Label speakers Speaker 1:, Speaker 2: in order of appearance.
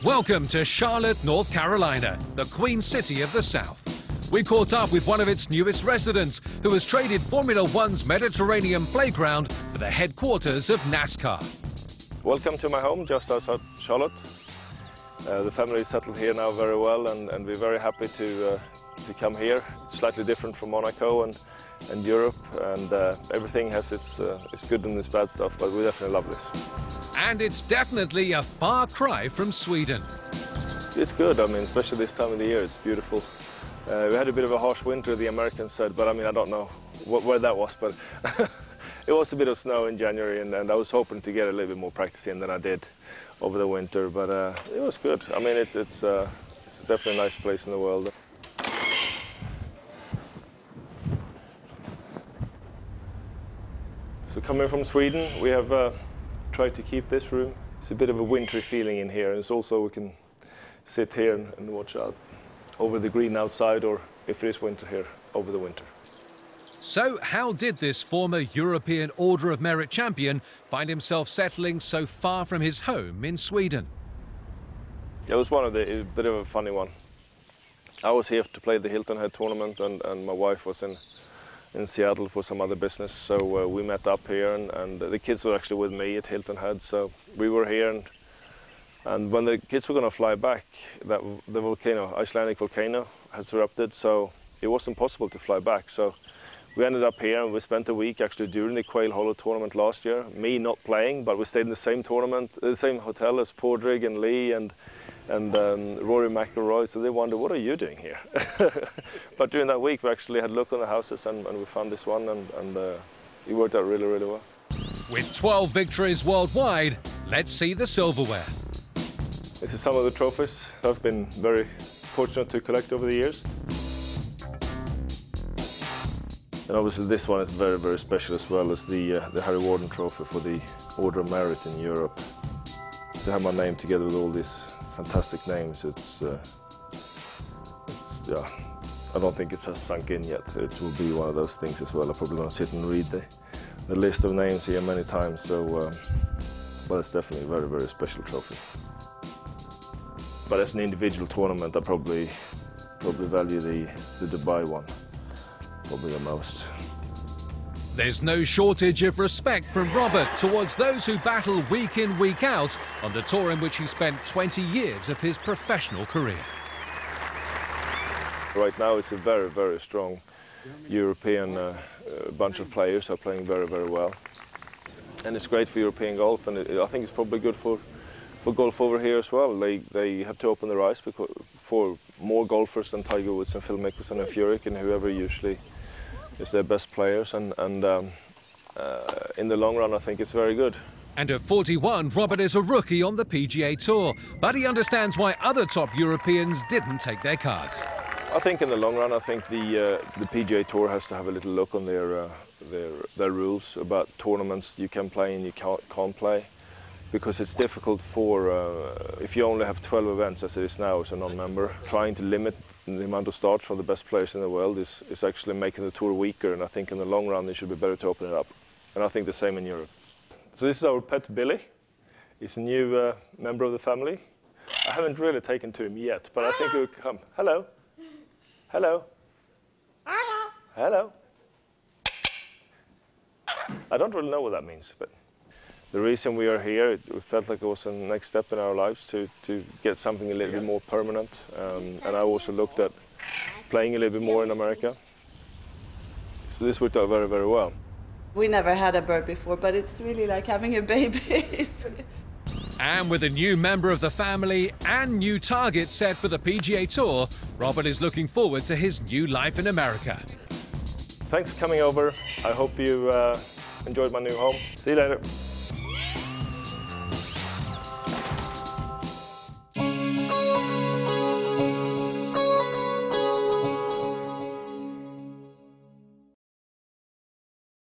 Speaker 1: Welcome to Charlotte, North Carolina, the Queen City of the South. We caught up with one of its newest residents who has traded Formula One's Mediterranean playground for the headquarters of NASCAR.
Speaker 2: Welcome to my home just outside Charlotte. The family is settled here now very well, and we're very happy to come here. It's slightly different from Monaco and Europe, and everything has its good and its bad stuff, but we definitely love this.
Speaker 1: And it's definitely a far cry from Sweden.
Speaker 2: It's good, I mean, especially this time of the year, it's beautiful. We had a bit of a harsh winter, the Americans said, but I mean, I don't know where that was, but it was a bit of snow in January, and I was hoping to get a little bit more practice in than I did over the winter, but it was good. I mean, it's definitely a nice place in the world. So coming from Sweden, we have tried to keep this room. It's a bit of a wintry feeling in here, and it's also we can sit here and watch out over the green outside, or if it is winter here, over the winter.
Speaker 1: So how did this former European Order of Merit champion find himself settling so far from his home in Sweden?
Speaker 2: It was a bit of a funny one. I was here to play the Hilton Head tournament, and my wife was in Seattle for some other business, so we met up here, and the kids were actually with me at Hilton Head, so we were here, and when the kids were going to fly back, the Icelandic volcano has erupted, so it wasn't possible to fly back. So we ended up here, and we spent a week actually during the Quail Hollow tournament last year. Me not playing, but we stayed in the same the same hotel as Padraig and Lee and Rory McIlroy. So they wondered, what are you doing here? But during that week, we actually had a look on the houses, and we found this one, and it worked out really, really well.
Speaker 1: With 12 victories worldwide, let's see the silverware.
Speaker 2: This is some of the trophies I've been very fortunate to collect over the years. And obviously this one is very, very special as well as the Harry Warden Trophy for the Order of Merit in Europe. To have my name together with all these fantastic names, yeah, I don't think it has sunk in yet. It will be one of those things as well. I'm probably going to sit and read the list of names here many times, so, but it's definitely a very, very special trophy. But as an individual tournament, I probably value the Dubai one probably the most.
Speaker 1: There's no shortage of respect from Robert towards those who battle week in, week out on the tour in which he spent 20 years of his professional career.
Speaker 2: Right now it's a very, very strong European bunch of players who are playing very, very well. And it's great for European golf, and I think it's probably good for golf over here as well. They have to open their eyes for more golfers than Tiger Woods and Phil Mickelson and Furyk and whoever usually is their best players, and in the long run I think it's very good.
Speaker 1: And at 41, Robert is a rookie on the PGA Tour, but he understands why other top Europeans didn't take their cards.
Speaker 2: I think in the long run, I think the PGA Tour has to have a little look on their rules about tournaments you can play and you can't play. Because it's difficult if you only have 12 events as it is now as a non-member, trying to limit the amount of starts from the best players in the world is actually making the tour weaker, and I think in the long run it should be better to open it up. And I think the same in Europe. So this is our pet Billy. He's a new member of the family. I haven't really taken to him yet, but I think he will come. Hello. Hello. Hello. Hello. I don't really know what that means, but the reason we are here, we felt like it was the next step in our lives to get something a little bit more permanent. And I also looked at playing a little bit more in America. So this worked out very, very well.
Speaker 3: We never had a bird before, but it's really like having a baby.
Speaker 1: And with a new member of the family and new targets set for the PGA Tour, Robert is looking forward to his new life in America.
Speaker 2: Thanks for coming over. I hope you enjoyed my new home. See you later.